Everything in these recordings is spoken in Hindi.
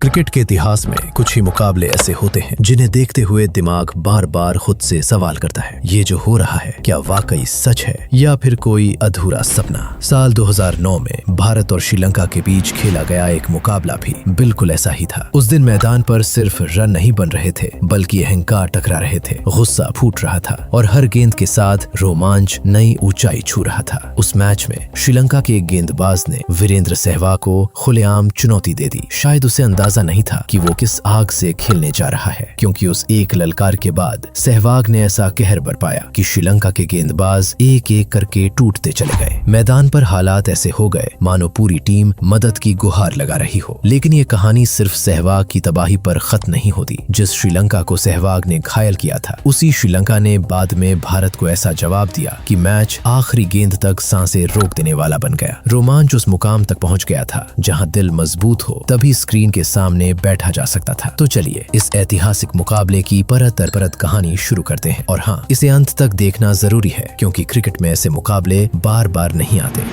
क्रिकेट के इतिहास में कुछ ही मुकाबले ऐसे होते हैं जिन्हें देखते हुए दिमाग बार बार खुद से सवाल करता है, ये जो हो रहा है क्या वाकई सच है या फिर कोई अधूरा सपना। साल 2009 में भारत और श्रीलंका के बीच खेला गया एक मुकाबला भी बिल्कुल ऐसा ही था। उस दिन मैदान पर सिर्फ रन नहीं बन रहे थे बल्कि अहंकार टकरा रहे थे, गुस्सा फूट रहा था और हर गेंद के साथ रोमांच नई ऊंचाई छू रहा था। उस मैच में श्रीलंका के एक गेंदबाज ने वीरेंद्र सहवाग को खुलेआम चुनौती दे दी। शायद उसे अंदाजा नहीं था कि वो किस आग से खेलने जा रहा है, क्योंकि उस एक ललकार के बाद सहवाग ने ऐसा कहर बरपाया कि श्रीलंका के गेंदबाज एक एक करके टूटते चले गए। मैदान पर हालात ऐसे हो गए मानो पूरी टीम मदद की गुहार लगा रही हो। लेकिन ये कहानी सिर्फ सहवाग की तबाही पर खत्म नहीं होती। जिस श्रीलंका को सहवाग ने घायल किया था, उसी श्रीलंका ने बाद में भारत को ऐसा जवाब दिया कि मैच आखिरी गेंद तक सांसें रोक देने वाला बन गया। रोमांच उस मुकाम तक पहुंच गया था जहां दिल मजबूत हो तभी स्क्रीन के सामने बैठा जा सकता था। तो चलिए इस ऐतिहासिक मुकाबले की परत दर परत कहानी शुरू करते हैं। और हाँ, इसे अंत तक देखना जरूरी है क्योंकि क्रिकेट में ऐसे मुकाबले बार बार नहीं आते।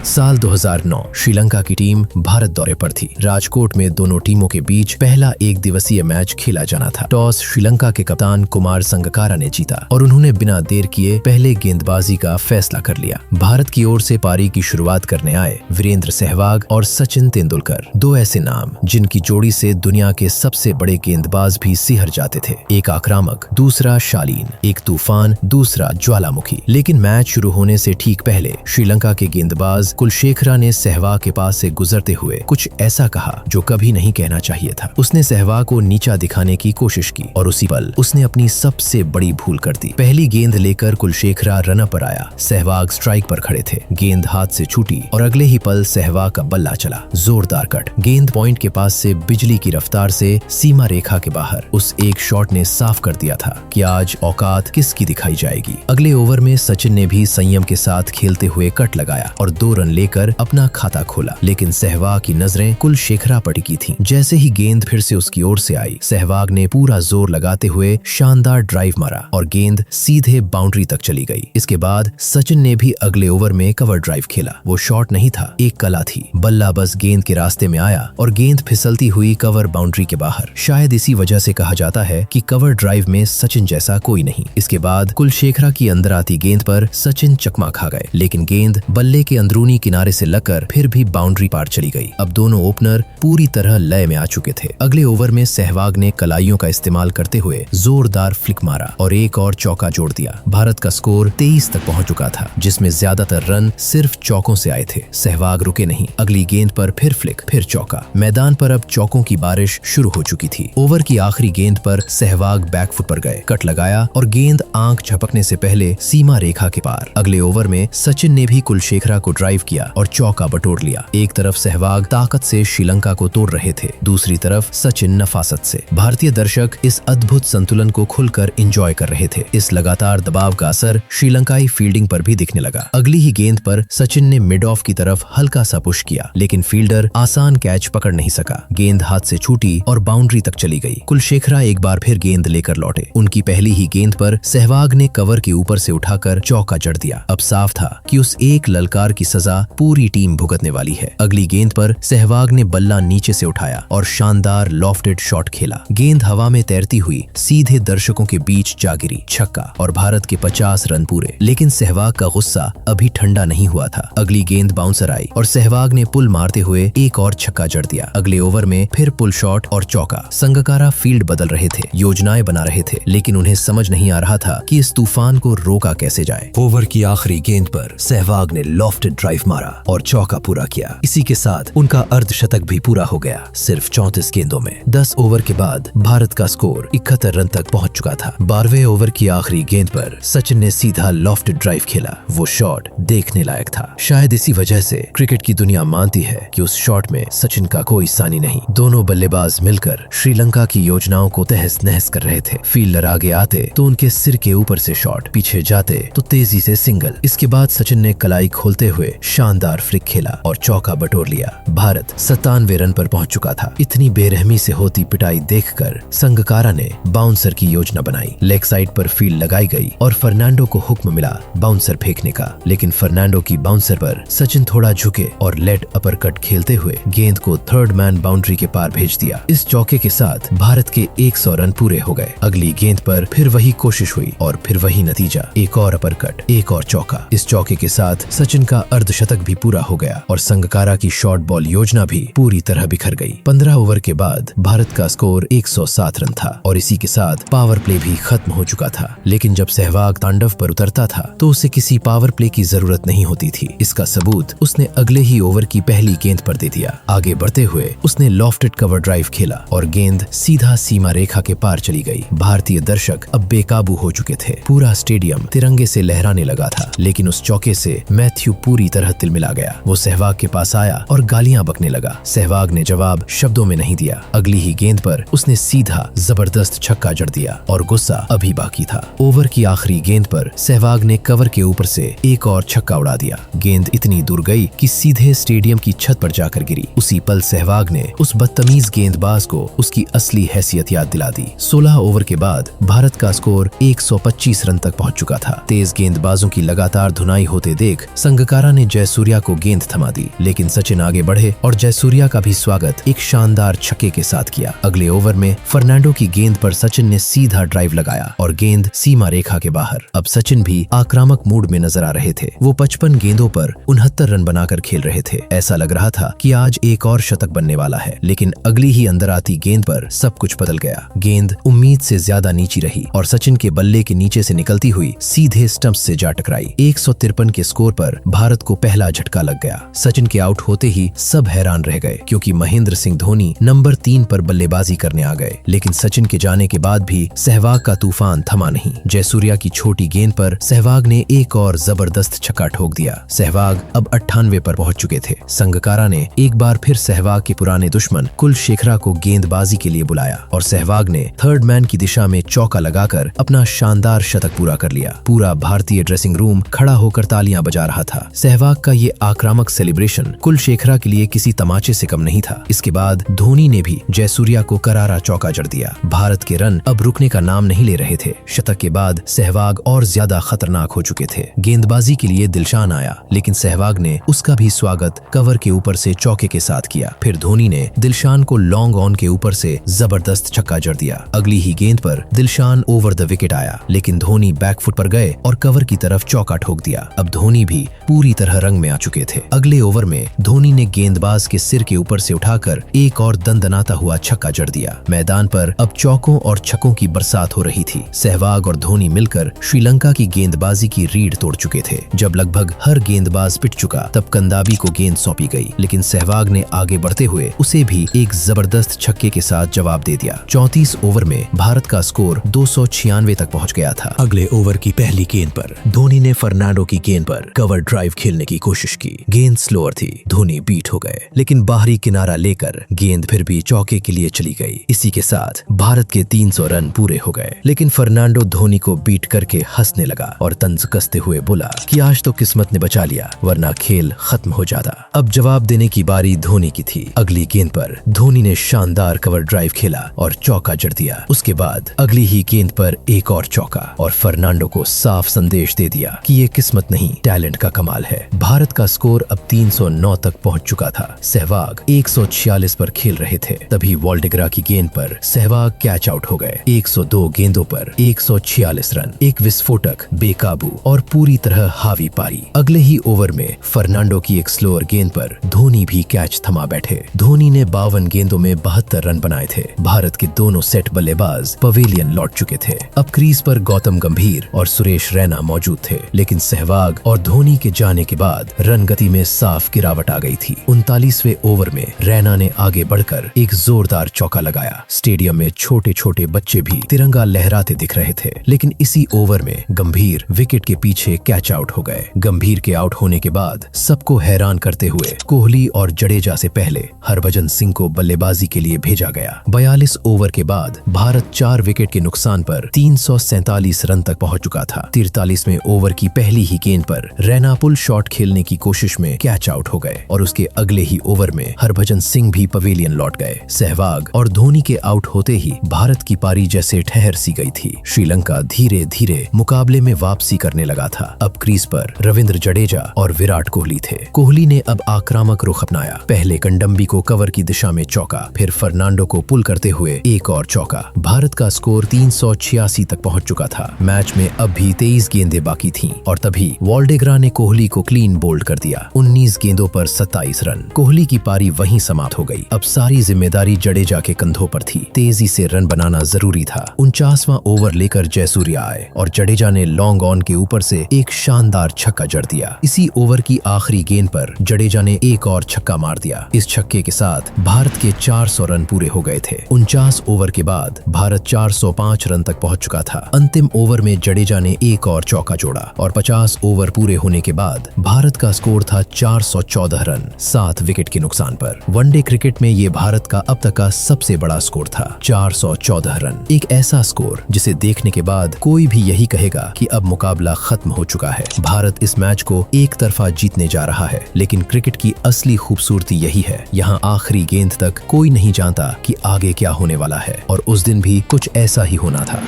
साल 2009 श्रीलंका की टीम भारत दौरे पर थी। राजकोट में दोनों टीमों के बीच पहला एक दिवसीय मैच खेला जाना था। टॉस श्रीलंका के कप्तान कुमार संगकारा ने जीता और उन्होंने बिना देर किए पहले गेंदबाजी का फैसला कर लिया। भारत की ओर से पारी की शुरुआत करने आए वीरेंद्र सहवाग और सचिन तेंदुलकर, दो ऐसे नाम जिनकी जोड़ी से दुनिया के सबसे बड़े गेंदबाज भी सिहर जाते थे। एक आक्रामक, दूसरा शालीन, एक तूफान, दूसरा ज्वालामुखी। लेकिन मैच शुरू होने से ठीक पहले श्रीलंका के गेंदबाज कुलशेखरा ने सहवाग के पास से गुजरते हुए कुछ ऐसा कहा जो कभी नहीं कहना चाहिए था। उसने सहवाग को नीचा दिखाने की कोशिश की और उसी पल उसने अपनी सबसे बड़ी भूल कर दी। पहली गेंद लेकर कुलशेखरा रनअप पर आया। सहवाग स्ट्राइक पर खड़े थे। गेंद हाथ से छूटी और अगले ही पल सहवाग का बल्ला चला। जोरदार कट, गेंद पॉइंट के पास से बिजली की रफ्तार से सीमा रेखा के बाहर। उस एक शॉट ने साफ कर दिया था कि आज औकात किसकी दिखाई जाएगी। अगले ओवर में सचिन ने भी संयम के साथ खेलते हुए कट लगाया और 2 रन लेकर अपना खाता खोला। लेकिन सहवाग की नजरें कुलशेखरा पर टिकी थीं। जैसे ही गेंद फिर से उसकी ओर से आई, सहवाग ने पूरा जोर लगाते हुए शानदार ड्राइव मारा और गेंद सीधे बाउंड्री तक चली गई। इसके बाद सचिन ने भी अगले ओवर में कवर ड्राइव खेला। वो शॉट नहीं था, एक कला थी। बल्ला बस गेंद के रास्ते में आया और गेंद फिसलती हुई कवर बाउंड्री के बाहर। शायद इसी वजह से कहा जाता है कि कवर ड्राइव में सचिन जैसा कोई नहीं। इसके बाद कुलशेखरा की अंदर आती गेंद पर सचिन चकमा खा गए, लेकिन गेंद बल्ले के अंदरूनी किनारे से लगकर फिर भी बाउंड्री पार चली गई। अब दोनों ओपनर पूरी तरह लय में आ चुके थे। अगले ओवर में सहवाग ने कलाइयों का इस्तेमाल करते हुए जोरदार फ्लिक मारा और एक और चौका जोड़ दिया। भारत का स्कोर 23 तक पहुंच चुका था, जिसमें ज्यादातर रन सिर्फ चौकों से आए थे। सहवाग रुके नहीं। अगली गेंद पर फिर फ्लिक, फिर चौका। मैदान पर अब चौकों की बारिश शुरू हो चुकी थी। ओवर की आखिरी गेंद पर सहवाग बैकफुट पर गए, कट लगाया और गेंद आंख झपकने से पहले सीमा रेखा के पार। अगले ओवर में सचिन ने भी कुलशेखरा को ड्राइव किया और चौका बटोर लिया। एक तरफ सहवाग ताकत से श्रीलंका को तोड़ रहे थे, दूसरी तरफ सचिन नफासत से। भारतीय दर्शक इस अद्भुत संतुलन को खुलकर एंजॉय कर रहे थे। इस लगातार दबाव का असर श्रीलंकाई फील्डिंग पर भी दिखने लगा। अगली ही गेंद पर सचिन ने मिड ऑफ की तरफ हल्का सा पुश किया, लेकिन फील्डर आसान कैच पकड़ नहीं सका। गेंद हाथ से छूटी और बाउंड्री तक चली गई। कुलशेखरा एक बार फिर गेंद लेकर लौटे। उनकी पहली ही गेंद पर सहवाग ने कवर के ऊपर से उठाकर चौका जड़ दिया। अब साफ था कि उस एक ललकार की सजा पूरी टीम भुगतने वाली है। अगली गेंद पर सहवाग ने बल्ला नीचे से उठाया और शानदार लॉफ्टेड शॉट खेला। गेंद हवा में तैरती हुई सीधे दर्शकों के बीच जा गिरी, छक्का और भारत के 50 रन पूरे। लेकिन सहवाग का गुस्सा अभी ठंडा नहीं हुआ था। अगली गेंद बाउंसर आई और सहवाग ने पुल मारते हुए एक और छक्का जड़ दिया। अगले ओवर में फिर पुल शॉट और चौका। संगकारा फील्ड बदल रहे थे, योजनाएं बना रहे थे, लेकिन उन्हें समझ नहीं आ रहा था कि इस तूफान को रोका कैसे जाए। ओवर की आखिरी गेंद पर सहवाग ने लॉफ्टेड ड्राइव मारा और चौका पूरा किया। इसी के साथ उनका अर्धशतक भी पूरा हो गया, सिर्फ 34 गेंदों में। 10 ओवर के बाद भारत का स्कोर 71 रन तक पहुंच चुका था। 12वें ओवर की आखिरी गेंद पर सचिन ने सीधा लॉफ्टेड ड्राइव खेला। वो शॉट देखने लायक था। शायद इसी वजह से क्रिकेट की दुनिया मानती है कि उस शॉट में सचिन का कोई सानी नहीं। दोनों बल्लेबाज मिलकर श्रीलंका की योजनाओं को तहस नहस कर रहे थे। फील्डर आगे आते तो उनके सिर के ऊपर से शॉट, पीछे जाते तो तेजी से सिंगल। इसके बाद सचिन ने कलाई खोलते हुए शानदार फ्लिक खेला और चौका बटोर लिया। भारत 97 रन पर पहुंच चुका था। इतनी बेरहमी से होती पिटाई देखकर संगकारा ने बाउंसर की योजना बनाई। लेग साइड पर फील्ड लगाई गई और फर्नांडो को हुक्म मिला बाउंसर फेंकने का, लेकिन फर्नांडो की बाउंसर पर सचिन थोड़ा झुके और लेट अपरकट खेलते हुए गेंद को थर्ड मैन बाउंड्री के पार भेज दिया। इस चौके के साथ भारत के 100 रन पूरे हो गए। अगली गेंद पर फिर वही कोशिश हुई और फिर वही नतीजा, एक और अपरकट, एक और चौका। इस चौके के साथ सचिन का अर्धशतक भी पूरा हो गया और संगकारा की शॉर्ट बॉल योजना भी पूरी तरह बिखर गई। 15 ओवर के बाद भारत का स्कोर 107 रन था और इसी के साथ पावर प्ले भी खत्म हो चुका था। लेकिन जब सहवाग तांडव पर उतरता था तो उसे किसी पावर प्ले की जरूरत नहीं होती थी। इसका सबूत उसने अगले ही ओवर की पहली गेंद पर दे दिया। आगे बढ़ते हुए उसने लॉफ्टेड कवर ड्राइव खेला और गेंद सीधा सीमा रेखा के पार चली गई। भारतीय दर्शक अब बेकाबू हो चुके थे। पूरा स्टेडियम तिरंगे से लहराने लगा था, लेकिन उस चौके से मैथ्यू पूरी तरह तिलमिला गया। वो सहवाग के पास आया और गालियां बकने लगा। सहवाग ने जवाब शब्दों में नहीं दिया। अगली ही गेंद पर उसने सीधा जबरदस्त छक्का जड़ दिया और गुस्सा अभी बाकी था। ओवर की आखिरी गेंद पर सहवाग ने कवर के ऊपर से एक और छक्का उड़ा दिया। गेंद इतनी दूर गई कि सीधे स्टेडियम की छत पर जाकर गिरी। उसी पल सहवाग ने उस बदतमीज गेंदबाज को उसकी असली हैसियत याद दिला दी। 16 ओवर के बाद भारत का स्कोर 125 रन तक पहुंच चुका था। तेज गेंदबाजों की लगातार धुनाई होते देख संगकारा ने जयसूर्या को गेंद थमा दी, लेकिन सचिन आगे बढ़े और जयसूर्या का भी स्वागत एक शानदार छक्के के साथ किया। अगले ओवर में फर्नांडो की गेंद पर सचिन ने सीधा ड्राइव लगाया और गेंद सीमा रेखा के बाहर। अब सचिन भी आक्रामक मूड में नजर आ रहे थे। वो 55 गेंदों पर 69 रन बनाकर खेल रहे थे। ऐसा लग रहा था कि आज एक और शतक बनने वाला है, लेकिन अगली ही अंदर आती गेंद पर सब कुछ बदल गया। गेंद उम्मीद से ज्यादा नीची रही और सचिन के बल्ले के नीचे से निकलती हुई सीधे स्टंप्स से जा टकराई। 153 के स्कोर पर भारत को पहला झटका लग गया। सचिन के आउट होते ही सब हैरान रह गए, क्योंकि महेंद्र सिंह धोनी नंबर 3 पर बल्लेबाजी करने आ गए। लेकिन सचिन के जाने के बाद भी सहवाग का तूफान थमा नहीं। जयसूर्या की छोटी गेंद पर सहवाग ने एक और जबरदस्त छक्का ठोक दिया। सहवाग अब 98 पर पहुंच चुके थे। संगकारा ने एक बार फिर सहवाग के पुराने दुश्मन कुलशेखरा को गेंदबाजी के लिए बुलाया और सहवाग ने थर्ड मैन की दिशा में चौका लगाकर अपना शानदार शतक पूरा कर लिया। पूरा भारतीय ड्रेसिंग रूम खड़ा होकर तालियां बजा रहा था। सहवाग का ये आक्रामक सेलिब्रेशन कुलशेखरा के लिए किसी तमाचे से कम नहीं था। इसके बाद धोनी ने भी जयसूर्या को करारा चौका जड़ दिया। भारत के रन अब रुकने का नाम नहीं ले रहे थे। शतक के बाद सहवाग और ज्यादा खतरनाक हो चुके थे। गेंदबाजी के लिए दिलशान आया, लेकिन सहवाग ने उसका भी स्वागत कवर के ऊपर से चौके के साथ किया। फिर धोनी ने दिलशान को लॉन्ग ऑन के ऊपर से जबरदस्त छक्का जड़ दिया। अगली ही गेंद पर दिलशान ओवर द विकेट आया, लेकिन धोनी बैकफुट पर गए और कवर की तरफ चौका ठोक दिया। अब धोनी भी पूरी तरह रंग में आ चुके थे। अगले ओवर में धोनी ने गेंदबाज के सिर के ऊपर से उठाकर एक और दंदनाता हुआ छक्का जड़ दिया। मैदान पर अब चौकों और छक्कों की बरसात हो रही थी। सहवाग और धोनी मिलकर श्रीलंका की गेंदबाजी की रीढ़ तोड़ चुके थे। जब लगभग हर गेंदबाज पिट चुका तब कंदाबी को गेंद सौंपी गई, लेकिन सहवाग ने आगे बढ़ते हुए उसे भी एक जबरदस्त छक्के के साथ जवाब दे दिया। 34 ओवर में भारत का स्कोर 296 तक पहुंच गया था। अगले ओवर की पहली गेंद पर धोनी ने फर्नांडो की गेंद पर कवर ड्राइव खेलने की कोशिश की। गेंद स्लोअर थी, धोनी बीट हो गए, लेकिन बाहरी किनारा लेकर गेंद फिर भी चौके के लिए चली गई। इसी के साथ भारत के 300 रन पूरे हो गए। लेकिन फर्नांडो धोनी को बीट करके हंसने लगा और तंज कसते हुए बोला कि आज तो किस्मत ने बचा लिया, वरना खेल खत्म हो जाता। अब जवाब देने की बारी धोनी की थी। अगली गेंद पर धोनी ने शानदार कवर ड्राइव खेला और चौका जड़ दिया। उसके बाद अगली ही गेंद पर एक और चौका और फर्नांडो को साफ संदेश दे दिया कि ये किस्मत नहीं, टैलेंट का कमाल है। भारत का स्कोर अब 309 तक पहुंच चुका था। सहवाग 146 पर खेल रहे थे, तभी वॉल्डेग्रा की गेंद पर सहवाग कैच आउट हो गए। 102 गेंदों पर 146 रन, एक विस्फोटक, बेकाबू और पूरी तरह हावी पारी। अगले ही ओवर में फर्नांडो की एक स्लोअर गेंद पर धोनी भी कैच थमा बैठे। धोनी ने 52 गेंदों में 72 रन बनाए थे। भारत के दोनों सेट बल्लेबाज पवेलियन लौट चुके थे। अब क्रीज पर गौतम गंभीर और सुरेश रैना मौजूद थे, लेकिन सहवाग और धोनी के जाने के बाद रन गति में साफ गिरावट आ गई थी। 39वें ओवर में रैना ने आगे बढ़कर एक जोरदार चौका लगाया। स्टेडियम में छोटे छोटे बच्चे भी तिरंगा लहराते दिख रहे थे, लेकिन इसी ओवर में गंभीर विकेट के पीछे कैच आउट हो गए। गंभीर के आउट होने के बाद सबको हैरान करते हुए कोहली और जडेजा से पहले हरभजन सिंह को बल्लेबाजी के लिए भेजा गया। 42 ओवर के बाद भारत 4 विकेट के नुकसान पर 347 रन तक पहुंच चुका था। 43वें ओवर की पहली ही गेंद पर रैना पुल शॉट खेलने की कोशिश में कैच आउट हो गए और उसके अगले ही ओवर में हरभजन सिंह भी पवेलियन लौट गए। सहवाग और धोनी के आउट होते ही भारत की पारी जैसे ठहर सी गई थी। श्रीलंका धीरे धीरे मुकाबले में वापसी करने लगा था। अब क्रीज पर रविंद्र जडेजा और विराट कोहली थे। कोहली ने अब आक्रामक रुख अपनाया। पहले कंडम्बी को कवर की दिशा में चौका, फिर फर्नांडो को पुल करते हुए एक और चौका। भारत का स्कोर 386 तक पहुंच चुका था। मैच में अब भी 23 गेंदें बाकी थीं और तभी वॉल्डेग्रा ने कोहली को क्लीन बोल्ड कर दिया। 19 गेंदों पर 27 रन। कोहली की पारी वहीं समाप्त हो गई। अब सारी जिम्मेदारी जडेजा के कंधों पर थी। तेजी से रन बनाना जरूरी था। 49वां ओवर लेकर जयसूर्या आए और जडेजा ने लॉन्ग ऑन के ऊपर से एक शानदार छक्का जड़ दिया। इसी ओवर की आखिरी गेंद पर जडेजा ने एक और छक्का मार दिया। इस छक्के के साथ भारत के 400 रन पूरे हो गए थे। 49 ओवर के बाद भारत 405 रन तक पहुंच चुका था। अंतिम ओवर में जडेजा ने एक और चौका जोड़ा और 50 ओवर पूरे होने के बाद भारत का स्कोर था 414 रन 7 विकेट के नुकसान पर। वनडे क्रिकेट में ये भारत का अब तक का सबसे बड़ा स्कोर था, 414 रन। एक ऐसा स्कोर जिसे देखने के बाद कोई भी यही कहेगा कि अब मुकाबला खत्म हो चुका है। भारत इस मैच को एक तरफा जीतने जा रहा है, लेकिन क्रिकेट की असली खूबसूरती यही है। यहाँ आखिरी गेंद तक कोई नहीं जानता कि आगे क्या होने वाला है और उस दिन भी कुछ ऐसा ही होना था।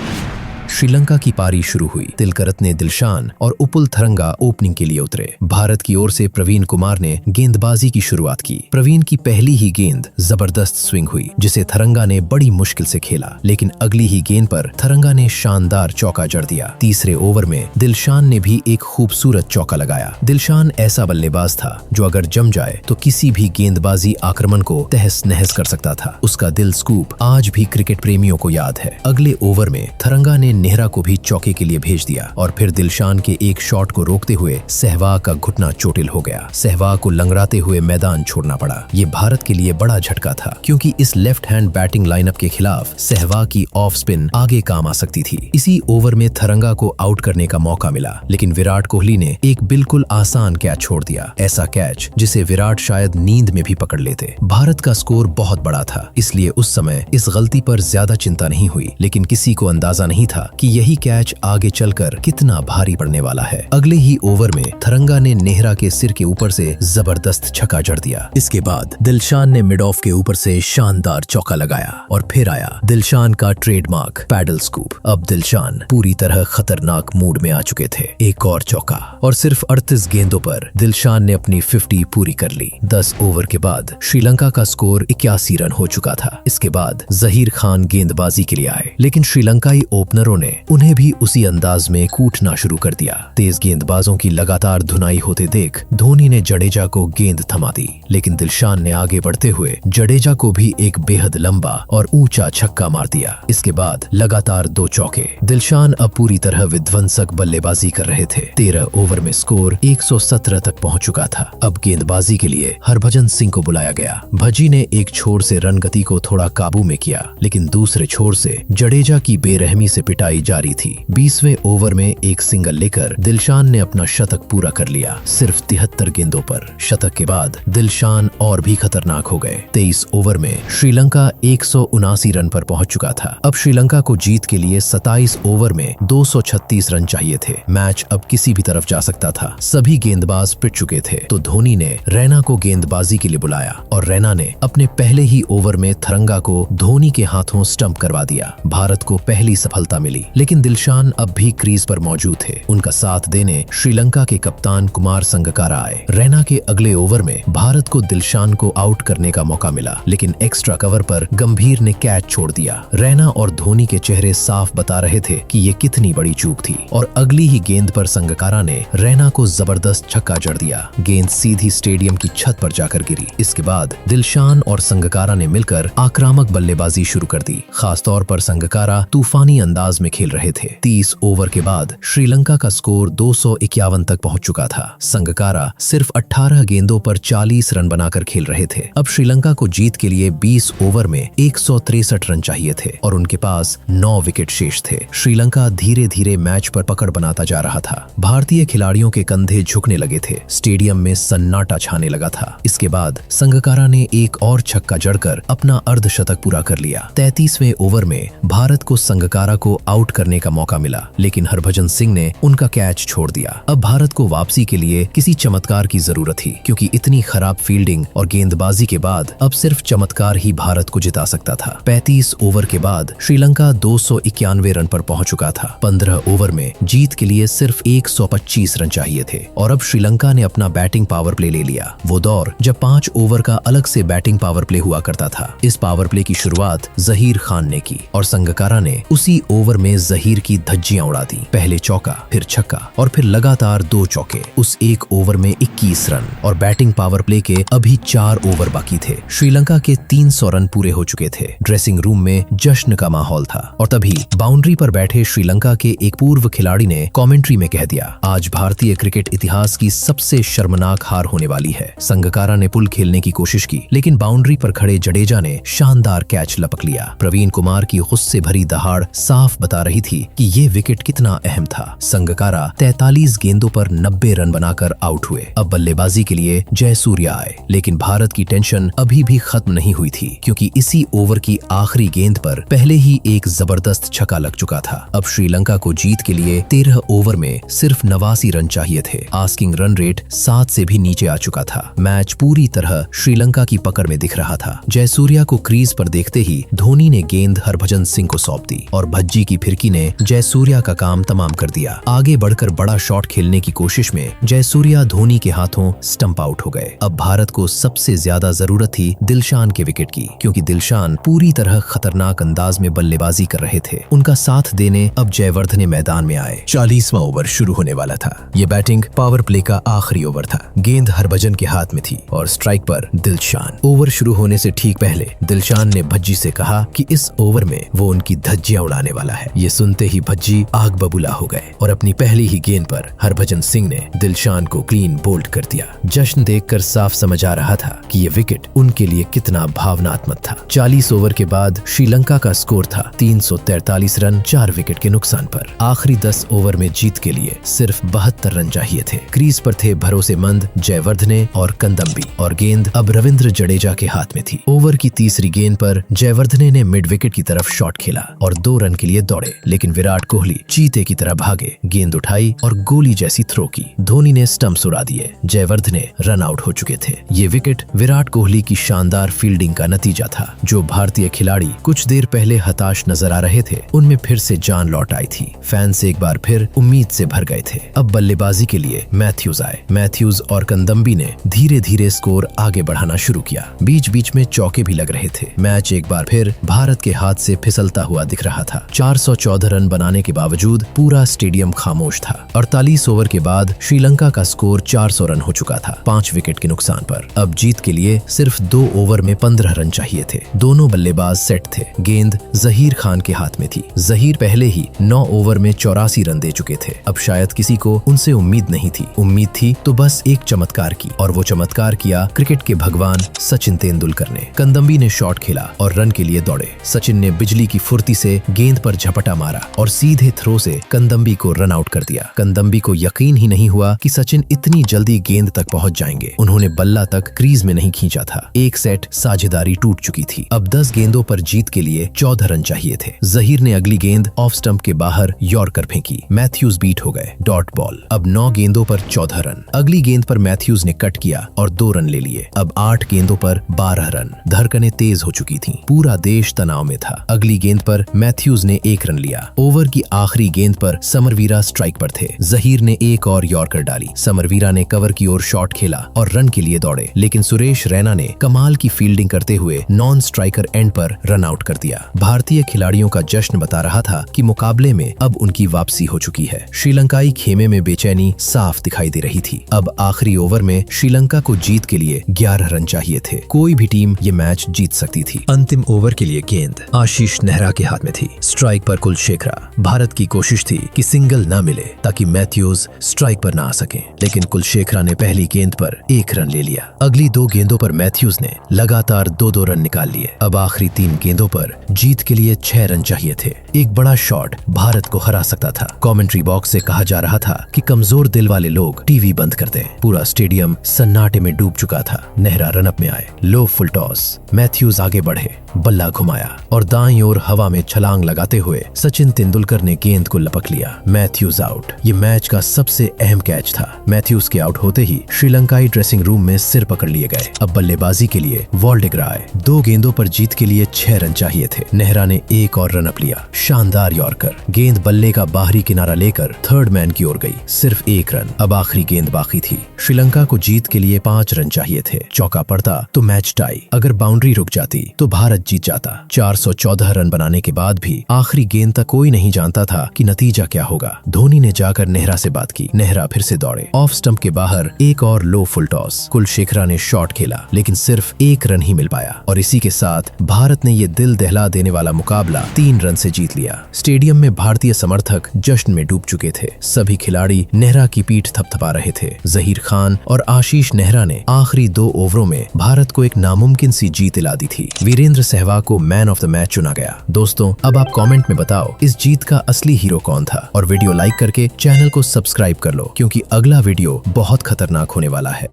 श्रीलंका की पारी शुरू हुई। तिलकरत्ने दिलशान और उपुल थरंगा ओपनिंग के लिए उतरे। भारत की ओर से प्रवीण कुमार ने गेंदबाजी की शुरुआत की। प्रवीण की पहली ही गेंद जबरदस्त स्विंग हुई, जिसे थरंगा ने बड़ी मुश्किल से खेला, लेकिन अगली ही गेंद पर थरंगा ने शानदार चौका जड़ दिया। तीसरे ओवर में दिलशान ने भी एक खूबसूरत चौका लगाया। दिलशान ऐसा बल्लेबाज था जो अगर जम जाए तो किसी भी गेंदबाजी आक्रमण को तहस नहस कर सकता था। उसका दिल स्कूप आज भी क्रिकेट प्रेमियों को याद है। अगले ओवर में थरंगा ने नेहरा को भी चौके के लिए भेज दिया और फिर दिलशान के एक शॉट को रोकते हुए सहवाग का घुटना चोटिल हो गया। सहवाग को लंगड़ाते हुए मैदान छोड़ना पड़ा। ये भारत के लिए बड़ा झटका था, क्योंकि इस लेफ्ट हैंड बैटिंग लाइनअप के खिलाफ सहवाग की ऑफ स्पिन आगे काम आ सकती थी। इसी ओवर में थरंगा को आउट करने का मौका मिला, लेकिन विराट कोहली ने एक बिल्कुल आसान कैच छोड़ दिया। ऐसा कैच जिसे विराट शायद नींद में भी पकड़ लेते। भारत का स्कोर बहुत बड़ा था, इसलिए उस समय इस गलती पर ज्यादा चिंता नहीं हुई, लेकिन किसी को अंदाजा नहीं था कि यही कैच आगे चलकर कितना भारी पड़ने वाला है। अगले ही ओवर में थरंगा ने नेहरा के सिर के ऊपर से जबरदस्त छक्का जड़ दिया। इसके बाद दिलशान ने मिड ऑफ के ऊपर से शानदार चौका लगाया और फिर आया दिलशान का ट्रेडमार्क पैडल स्कूप। अब दिलशान पूरी तरह खतरनाक मूड में आ चुके थे। एक और चौका और सिर्फ 38 गेंदों पर दिलशान ने अपनी 50 पूरी कर ली। 10 ओवर के बाद श्रीलंका का स्कोर 81 रन हो चुका था। इसके बाद जहीर खान गेंदबाजी के लिए आए, लेकिन श्रीलंकाई ओपनरों ने उन्हें भी उसी अंदाज में कूटना शुरू कर दिया। तेज गेंदबाजों की लगातार धुनाई होते देख धोनी ने जडेजा को गेंद थमा दी, लेकिन दिलशान ने आगे बढ़ते हुए जडेजा को भी एक बेहद लंबा और ऊंचा छक्का मार दिया। इसके बाद लगातार 2 चौके। दिलशान अब पूरी तरह विध्वंसक बल्लेबाजी कर रहे थे। 13 ओवर में स्कोर 117 तक पहुंच चुका था। अब गेंदबाजी के लिए हरभजन सिंह को बुलाया गया। भजी ने एक छोर से रन गति को थोड़ा काबू में किया, लेकिन दूसरे छोर से जडेजा की बेरहमी से पिटाई जारी थी। 20वें ओवर में एक सिंगल लेकर दिलशान ने अपना शतक पूरा कर लिया, सिर्फ 73 गेंदों पर। शतक के बाद दिलशान और भी खतरनाक हो गए। 23 ओवर में श्रीलंका 179 रन पर पहुंच चुका था। अब श्रीलंका को जीत के लिए 27 ओवर में 236 रन चाहिए थे। मैच अब किसी भी तरफ जा सकता था। सभी गेंदबाज पिट चुके थे, तो धोनी ने रैना को गेंदबाजी के लिए बुलाया और रैना ने अपने पहले ही ओवर में थरंगा को धोनी के हाथों स्टंप करवा दिया। भारत को पहली सफलता मिली, लेकिन दिलशान अब भी क्रीज पर मौजूद थे। उनका साथ देने श्रीलंका के कप्तान कुमार संगकारा आए। रैना के अगले ओवर में भारत को दिलशान को आउट करने का मौका मिला, लेकिन एक्स्ट्रा कवर पर गंभीर ने कैच छोड़ दिया। रैना और धोनी के चेहरे साफ बता रहे थे कि ये कितनी बड़ी चूक थी और अगली ही गेंद पर संगकारा ने रैना को जबरदस्त छक्का जड़ दिया। गेंद सीधी स्टेडियम की छत पर जाकर गिरी। इसके बाद दिलशान और संगकारा ने मिलकर आक्रामक बल्लेबाजी शुरू कर दी। खासतौर पर संगकारा तूफानी अंदाज में खेल रहे थे। 30 ओवर के बाद श्रीलंका का स्कोर 251 तक पहुंच चुका था। संगकारा सिर्फ 18 गेंदों पर 40 रन बनाकर खेल रहे थे। अब श्रीलंका को जीत के लिए 20 ओवर में 163 रन चाहिए थे और उनके पास 9 विकेट शेष थे। श्रीलंका धीरे धीरे मैच पर पकड़ बनाता जा रहा था। भारतीय खिलाड़ियों के कंधे झुकने लगे थे। स्टेडियम में सन्नाटा छाने लगा था। इसके बाद संगकारा ने एक और छक्का जड़कर अपना अर्धशतक पूरा कर लिया। 33वें ओवर में भारत को संगकारा को आउट करने का मौका मिला, लेकिन हरभजन सिंह ने उनका कैच छोड़ दिया। अब भारत को वापसी के लिए किसी चमत्कार की जरूरत थी, क्योंकि इतनी खराब फील्डिंग और गेंदबाजी के बाद अब सिर्फ चमत्कार ही भारत को जिता सकता था। 35 ओवर के बाद श्रीलंका 291 रन पर पहुंच चुका था। 15 ओवर में जीत के लिए सिर्फ 125 रन चाहिए थे और अब श्रीलंका ने अपना बैटिंग पावर प्ले ले लिया। वो दौर जब 5 ओवर का अलग से बैटिंग पावर प्ले हुआ करता था। इस पावर प्ले की शुरुआत जहीर खान ने की और संगकारा ने उसी ओवर में जहीर की धज्जियां उड़ा दी। पहले चौका, फिर छक्का और फिर लगातार 2 चौके। उस एक ओवर में 21 रन और बैटिंग पावर प्ले के अभी 4 ओवर बाकी थे। श्रीलंका के 300 रन पूरे हो चुके थे। ड्रेसिंग रूम में जश्न का माहौल था और तभी बाउंड्री पर बैठे श्रीलंका के एक पूर्व खिलाड़ी ने कमेंट्री में कह दिया, आज भारतीय क्रिकेट इतिहास की सबसे शर्मनाक हार होने वाली है। संगकारा ने पुल खेलने की कोशिश की, लेकिन बाउंड्री पर खड़े जडेजा ने शानदार कैच लपक लिया। प्रवीण कुमार की गुस्से भरी दहाड़ साफ बता रही थी कि ये विकेट कितना अहम था। संगकारा 43 गेंदों पर 90 रन बनाकर आउट हुए। अब बल्लेबाजी के लिए जयसूर्या आए, लेकिन भारत की टेंशन अभी भी खत्म नहीं हुई थी, क्योंकि इसी ओवर की आखिरी गेंद पर पहले ही एक जबरदस्त छक्का लग चुका था। अब श्रीलंका को जीत के लिए 13 ओवर में सिर्फ 89 रन चाहिए थे। आस्किंग रन रेट 7 से भी नीचे आ चुका था। मैच पूरी तरह श्रीलंका की पकड़ में दिख रहा था। जयसूर्या को क्रीज पर देखते ही धोनी ने गेंद हरभजन सिंह को सौंप दी और भज्जी की फिरकी ने जयसूर्या का काम तमाम कर दिया। आगे बढ़कर बड़ा शॉट खेलने की कोशिश में जयसूर्या धोनी के हाथों स्टंप आउट हो गए। अब भारत को सबसे ज्यादा जरूरत थी दिलशान के विकेट की, क्योंकि दिलशान पूरी तरह खतरनाक अंदाज में बल्लेबाजी कर रहे थे। उनका साथ देने अब जयवर्धने मैदान में आए। 40वां ओवर शुरू होने वाला था। ये बैटिंग पावर प्ले का आखिरी ओवर था। गेंद हरभजन के हाथ में थी और स्ट्राइक पर दिलशान। ओवर शुरू होने से ठीक पहले दिलशान ने भज्जी से कहा कि इस ओवर में वो उनकी धज्जियां उड़ाने वाला है। ये सुनते ही भज्जी आग बबूला हो गए और अपनी पहली ही गेंद पर हरभजन सिंह ने दिलशान को क्लीन बोल्ड कर दिया। जश्न देखकर साफ समझ आ रहा था कि ये विकेट उनके लिए कितना भावनात्मक था। 40 ओवर के बाद श्रीलंका का स्कोर था 343 रन 4 विकेट के नुकसान पर। आखिरी 10 ओवर में जीत के लिए सिर्फ 72 रन चाहिए थे। क्रीज पर थे भरोसेमंद जयवर्धने और कंदम्बी और गेंद अब रविंद्र जडेजा के हाथ में थी। ओवर की तीसरी गेंद पर जयवर्धने ने मिड विकेट की तरफ शॉट खेला और 2 रन के लिए दौड़े, लेकिन विराट कोहली चीते की तरह भागे, गेंद उठाई और गोली जैसी थ्रो की। धोनी ने स्टंप्स उड़ा दिए। जयवर्धने रन आउट हो चुके थे। ये विकेट विराट कोहली की शानदार फील्डिंग का नतीजा था। जो भारतीय खिलाड़ी कुछ देर पहले हताश नजर आ रहे थे, उनमें फिर से जान लौट आई थी। फैंस एक बार फिर उम्मीद से भर गए थे। अब बल्लेबाजी के लिए मैथ्यूज आए। मैथ्यूज और कंदम्बी ने धीरे धीरे स्कोर आगे बढ़ाना शुरू किया। बीच बीच में चौके भी लग रहे थे। मैच एक बार फिर भारत के हाथ से फिसलता हुआ दिख रहा था। 414 रन बनाने के बावजूद पूरा स्टेडियम खामोश था। 48 ओवर के बाद श्रीलंका का स्कोर 400 रन हो चुका था, 5 विकेट के नुकसान पर। अब जीत के लिए सिर्फ 2 ओवर में 15 रन चाहिए थे। दोनों बल्लेबाज सेट थे। गेंद जहीर खान के हाथ में थी। जहीर पहले ही 9 ओवर में 84 रन दे चुके थे। अब शायद किसी को उनसे उम्मीद नहीं थी। उम्मीद थी तो बस एक चमत्कार की, और वो चमत्कार किया क्रिकेट के भगवान सचिन तेंदुलकर ने। कंदम्बी ने शॉट खेला और रन के लिए दौड़े। सचिन ने बिजली की फुर्ती से गेंद पर झपटा मारा और सीधे थ्रो से कंदम्बी को रन आउट कर दिया। कंदम्बी को यकीन ही नहीं हुआ कि सचिन इतनी जल्दी गेंद तक पहुंच जाएंगे। उन्होंने बल्ला तक क्रीज में नहीं खींचा था। एक सेट साझेदारी टूट चुकी थी। अब 10 गेंदों पर जीत के लिए 14 रन चाहिए थे। जहीर ने अगली गेंद ऑफ स्टंप के बाहर यॉर्कर फेंकी। मैथ्यूज बीट हो गए। Dot ball. अब 9 गेंदों पर 14 रन। अगली गेंद पर मैथ्यूज ने कट किया और 2 रन ले लिए। अब 8 गेंदों पर 12 रन। धड़कनें तेज हो चुकी थीं। पूरा देश तनाव में था। अगली गेंद पर मैथ्यूज ने 1 रन लिया। ओवर की आखिरी गेंद पर समरवीरा स्ट्राइक पर थे। जहीर ने एक और यॉर्कर डाली। समरवीरा ने कवर की ओर शॉट खेला और रन के लिए दौड़े, लेकिन सुरेश रैना ने कमाल की फील्डिंग करते हुए नॉन स्ट्राइकर एंड पर रन आउट कर दिया। भारतीय खिलाड़ियों का जश्न बता रहा था कि मुकाबले में अब उनकी वापसी हो चुकी है। श्रीलंकाई खेमे में बेचैनी साफ दिखाई दे रही थी। अब आखिरी ओवर में श्रीलंका को जीत के लिए 11 रन चाहिए थे। कोई भी टीम ये मैच जीत सकती थी। अंतिम ओवर के लिए गेंद आशीष नेहरा के हाथ में थी। स्ट्राइक पर कुलशेखरा। भारत की कोशिश थी कि सिंगल ना मिले ताकि मैथ्यूज स्ट्राइक पर ना आ सकें, लेकिन कुलशेखरा ने पहली गेंद पर 1 रन ले लिया। अगली 2 गेंदों पर मैथ्यूज ने लगातार 2-2 रन निकाल लिए। अब आखिरी 3 गेंदों पर जीत के लिए 6 रन चाहिए थे। एक बड़ा शॉट भारत को हरा सकता था। कमेंट्री बॉक्स से कहा जा रहा था कि कमजोर दिल वाले लोग टीवी बंद कर दें। पूरा स्टेडियम सन्नाटे में डूब चुका था। नेहरा रनअप में आए। लो फुल टॉस। मैथ्यूज आगे बढ़े बल्ला घुमाया और दाईं ओर हवा में छलांग लगाते हुए सचिन तेंदुलकर ने गेंद को लपक लिया। Mathews out. ये मैच का सबसे अहम कैच था। मैथ्यूज के आउट होते ही श्रीलंकाई ड्रेसिंग रूम में सिर पकड़ लिए गए। अब बल्लेबाजी के लिए वॉल्डेगर आए। 2 गेंदों पर जीत के लिए 6 रन चाहिए थे। नेहरा ने एक और रन अप लिया। शानदार यॉर्कर। गेंद बल्ले का बाहरी किनारा लेकर थर्ड मैन की ओर गई। सिर्फ 1 रन। अब आखिरी गेंद बाकी थी। श्रीलंका को जीत के लिए 5 रन चाहिए थे। चौका पड़ता तो मैच टाई। अगर बाउंड्री रुक जाती तो भारत जीत जाता। 414 रन बनाने के बाद भी आखिरी गेंद तक कोई नहीं जानता था कि नतीजा क्या होगा। धोनी ने जाकर नेहरा से बात की। नेहरा फिर से दौड़े। ऑफ स्टंप के बाहर एक और लो फुल टॉस। कुलशेखरा ने शॉट खेला लेकिन सिर्फ 1 रन ही मिल पाया और इसी के साथ भारत ने ये दिल दहला देने वाला मुकाबला 3 रन से जीत लिया। स्टेडियम में भारतीय समर्थक जश्न में डूब चुके थे। सभी खिलाड़ी नेहरा की पीठ थपथपा रहे थे। जहीर खान और आशीष नेहरा ने आखिरी 2 ओवरों में भारत को एक नामुमकिन सी जीत दिला दी थी। वीरेंद्र सहवाग को मैन ऑफ द मैच चुना गया। दोस्तों, अब आप कमेंट में बताओ इस जीत का असली हीरो कौन था और वीडियो लाइक करके चैनल को सब्सक्राइब कर लो क्योंकि अगला वीडियो बहुत खतरनाक होने वाला है।